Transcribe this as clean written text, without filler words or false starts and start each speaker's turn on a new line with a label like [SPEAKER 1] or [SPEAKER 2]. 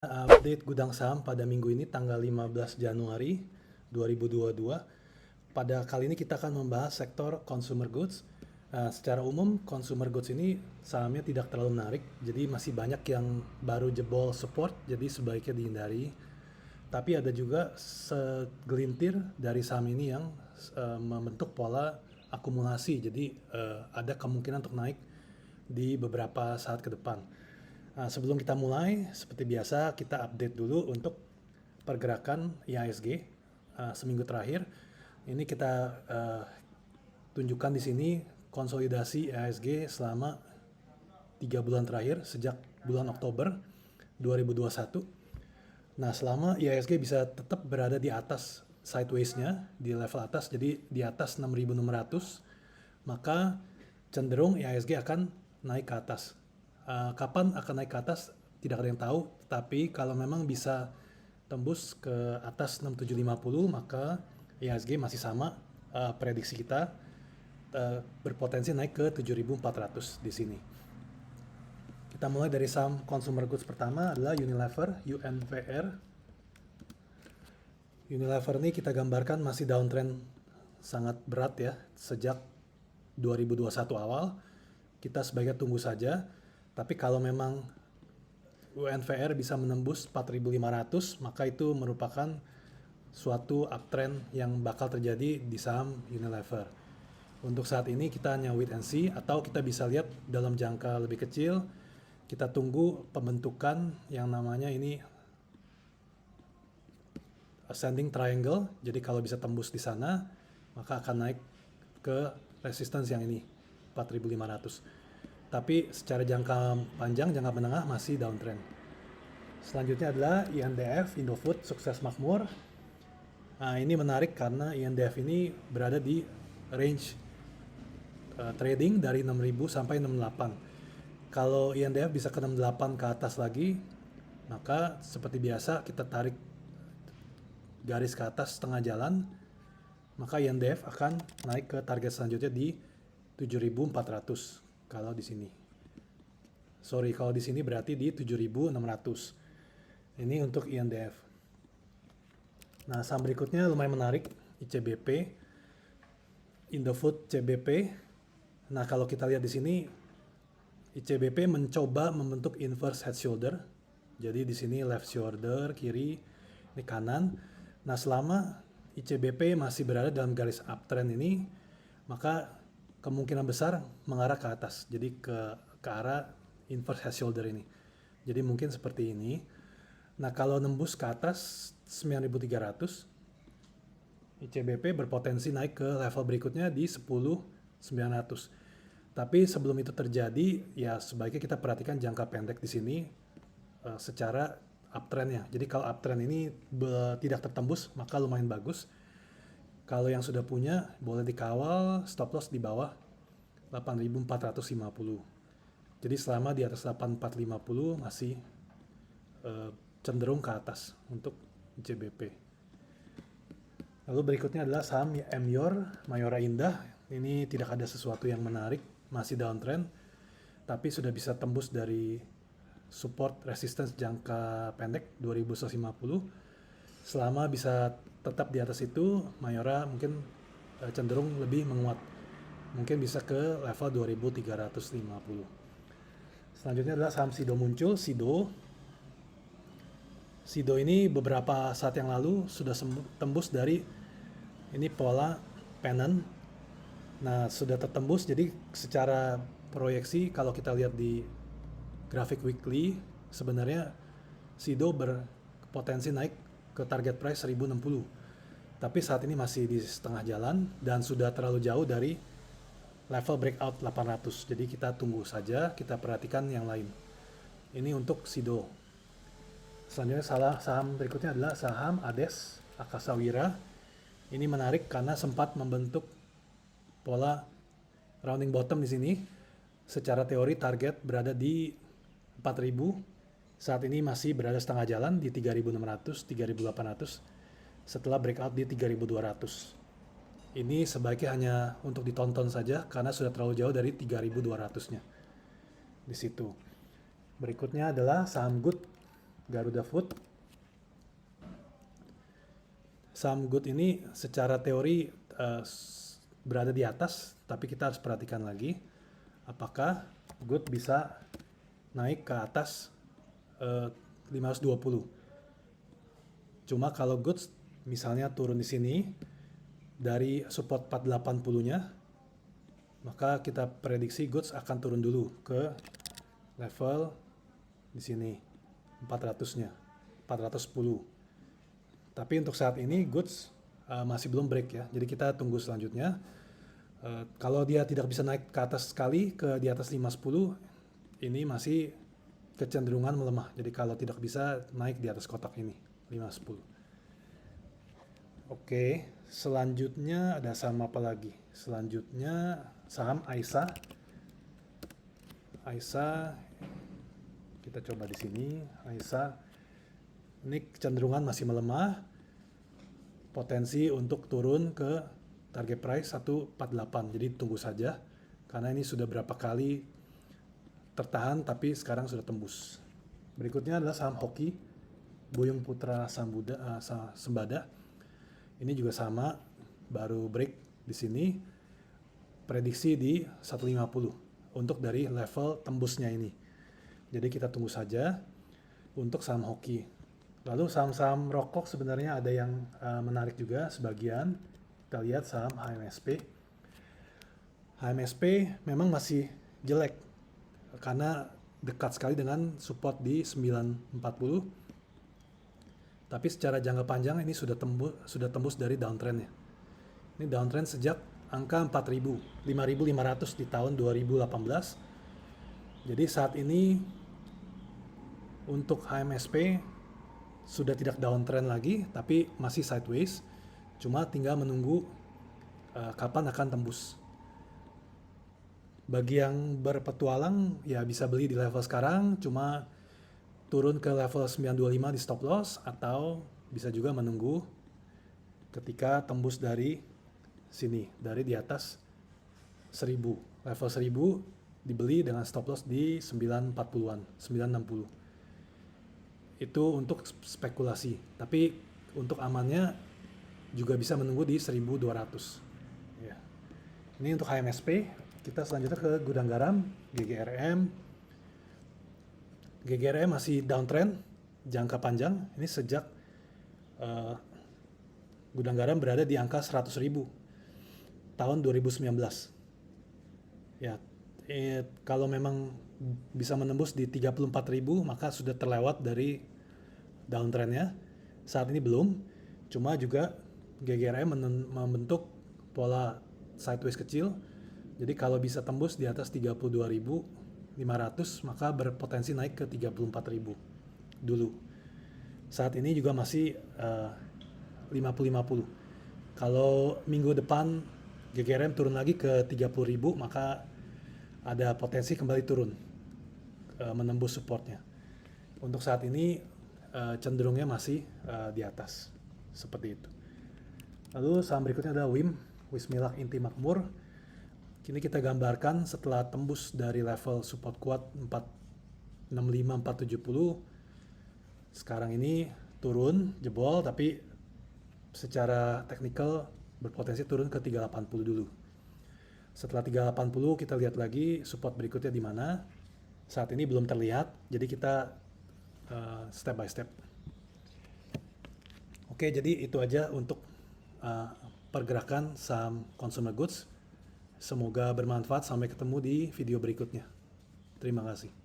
[SPEAKER 1] Update gudang saham pada minggu ini tanggal 15 Januari 2022. Pada kali ini kita akan membahas sektor consumer goods. Secara umum consumer goods ini sahamnya tidak terlalu menarik, jadi masih banyak yang baru jebol support, jadi sebaiknya dihindari. Tapi ada juga segelintir dari saham ini yang membentuk pola akumulasi, jadi ada kemungkinan untuk naik di beberapa saat ke depan. Sebelum kita mulai, seperti biasa kita update dulu untuk pergerakan IHSG seminggu terakhir. Ini kita tunjukkan di sini konsolidasi IHSG selama 3 bulan terakhir sejak bulan Oktober 2021. Nah, selama IHSG bisa tetap berada di atas sideways-nya, di level atas, jadi di atas 6.600, maka cenderung IHSG akan naik ke atas. Kapan akan naik ke atas tidak ada yang tahu, tapi kalau memang bisa tembus ke atas 6750 maka IHSG masih sama, prediksi kita berpotensi naik ke 7400 di sini. Kita mulai dari saham consumer goods pertama adalah Unilever, UNVR. Unilever ini kita gambarkan masih downtrend sangat berat ya sejak 2021 awal. Kita sebaiknya tunggu saja. Tapi kalau memang UNVR bisa menembus 4.500, maka itu merupakan suatu uptrend yang bakal terjadi di saham Unilever. Untuk saat ini kita hanya wait and see, atau kita bisa lihat dalam jangka lebih kecil, kita tunggu pembentukan yang namanya ini ascending triangle. Jadi kalau bisa tembus di sana, maka akan naik ke resistance yang ini, 4.500. Tapi secara jangka panjang, jangka menengah masih downtrend. Selanjutnya adalah INDF, Indofood, Sukses Makmur. Nah, ini menarik karena INDF ini berada di range trading dari 6.000 sampai 68. Kalau INDF bisa ke 68 ke atas lagi, maka seperti biasa kita tarik garis ke atas setengah jalan, maka INDF akan naik ke target selanjutnya di 7.400. Kalau di sini, kalau di sini berarti di 7.600. Ini untuk INDF. Nah, saham berikutnya lumayan menarik, ICBP, Indofood CBP. Nah, kalau kita lihat di sini, ICBP mencoba membentuk inverse head shoulder. Jadi di sini left shoulder kiri, ini kanan. Nah, selama ICBP masih berada dalam garis uptrend ini, maka kemungkinan besar mengarah ke atas, jadi ke arah inverse head shoulder ini. Jadi mungkin seperti ini. Nah, kalau nembus ke atas 9.300, ICBP berpotensi naik ke level berikutnya di 10.900. Tapi sebelum itu terjadi, ya sebaiknya kita perhatikan jangka pendek di sini secara uptrendnya. Jadi kalau uptrend ini tidak tertembus, maka lumayan bagus. Kalau yang sudah punya, boleh dikawal stop loss di bawah 8.450. Jadi selama di atas 8.450 masih cenderung ke atas untuk ICBP. Lalu berikutnya adalah saham Mayora Indah. Ini tidak ada sesuatu yang menarik, masih downtrend, tapi sudah bisa tembus dari support resistance jangka pendek 2.150. Selama bisa tetap di atas itu, Mayora mungkin cenderung lebih menguat. Mungkin bisa ke level 2.350. Selanjutnya adalah saham Sido muncul. Sido ini beberapa saat yang lalu sudah tembus dari ini pola pennant. Nah, sudah tertembus, jadi secara proyeksi kalau kita lihat di grafik weekly, sebenarnya Sido berpotensi naik ke target price 1060. Tapi saat ini masih di setengah jalan dan sudah terlalu jauh dari level breakout 800. Jadi kita tunggu saja, kita perhatikan yang lain. Ini untuk Sido. Selanjutnya saham berikutnya adalah saham ADES, Akasawira. Ini menarik karena sempat membentuk pola rounding bottom di sini. Secara teori target berada di 4.000. Saat ini masih berada setengah jalan di 3.600, 3.800 setelah breakout di 3.200. Ini sebaiknya hanya untuk ditonton saja karena sudah terlalu jauh dari 3.200-nya. Di situ. Berikutnya adalah saham Good, Garuda Food. Saham Good ini secara teori berada di atas, tapi kita harus perhatikan lagi apakah Good bisa naik ke atas 520. Cuma kalau Good misalnya turun di sini dari support 480-nya, maka kita prediksi Goods akan turun dulu ke level di sini 400-nya, 410. Tapi untuk saat ini Goods masih belum break ya. Jadi kita tunggu selanjutnya. Kalau dia tidak bisa naik ke atas sekali ke di atas 510, ini masih kecenderungan melemah. Jadi kalau tidak bisa naik di atas kotak ini 510. Oke, selanjutnya ada saham apa lagi? Selanjutnya saham AISA. AISA kita coba di sini. AISA ini kecenderungan masih melemah, potensi untuk turun ke target price 148, jadi tunggu saja karena ini sudah berapa kali tertahan tapi sekarang sudah tembus. Berikutnya adalah saham Hoki, Buyung Putra Sembada. Ini juga sama, baru break di sini, prediksi di 150 untuk dari level tembusnya ini. Jadi kita tunggu saja untuk saham Hoki. Lalu saham-saham rokok sebenarnya ada yang menarik juga sebagian. Kita lihat saham HMSP. HMSP memang masih jelek karena dekat sekali dengan support di 940. Tapi secara jangka panjang ini sudah tembus dari downtrendnya. Ini downtrend sejak angka 4.000, 5.500 di tahun 2018. Jadi saat ini untuk HMSP sudah tidak downtrend lagi, tapi masih sideways. Cuma tinggal menunggu kapan akan tembus. Bagi yang berpetualang, ya bisa beli di level sekarang, cuma turun ke level 925 di stop loss, atau bisa juga menunggu ketika tembus dari sini, dari di atas 1000. Level 1000 dibeli dengan stop loss di 940-an, 960. Itu untuk spekulasi, tapi untuk amannya juga bisa menunggu di 1200 ya. Ini untuk HMSP. Kita selanjutnya ke Gudang Garam, GGRM. GGRM masih downtrend jangka panjang. Ini sejak Gudang Garam berada di angka 100.000 tahun 2019 ya. Kalau memang bisa menembus di 34.000, maka sudah terlewat dari downtrendnya. Saat ini belum, cuma juga GGRM membentuk pola sideways kecil. Jadi kalau bisa tembus di atas 32.500, maka berpotensi naik ke 34.000 dulu. Saat ini juga masih 50-50. Kalau minggu depan GGRM turun lagi ke 30.000, maka ada potensi kembali turun, menembus supportnya. Untuk saat ini cenderungnya masih di atas, seperti itu. Lalu saham berikutnya adalah Wismilak Inti Makmur. Kini kita gambarkan setelah tembus dari level support kuat 465-470. Sekarang ini turun, jebol, tapi secara teknikal berpotensi turun ke 380 dulu. Setelah 380 kita lihat lagi support berikutnya di mana. Saat ini belum terlihat, jadi kita step by step. Oke, jadi itu aja untuk pergerakan saham consumer goods. Semoga bermanfaat. Sampai ketemu di video berikutnya. Terima kasih.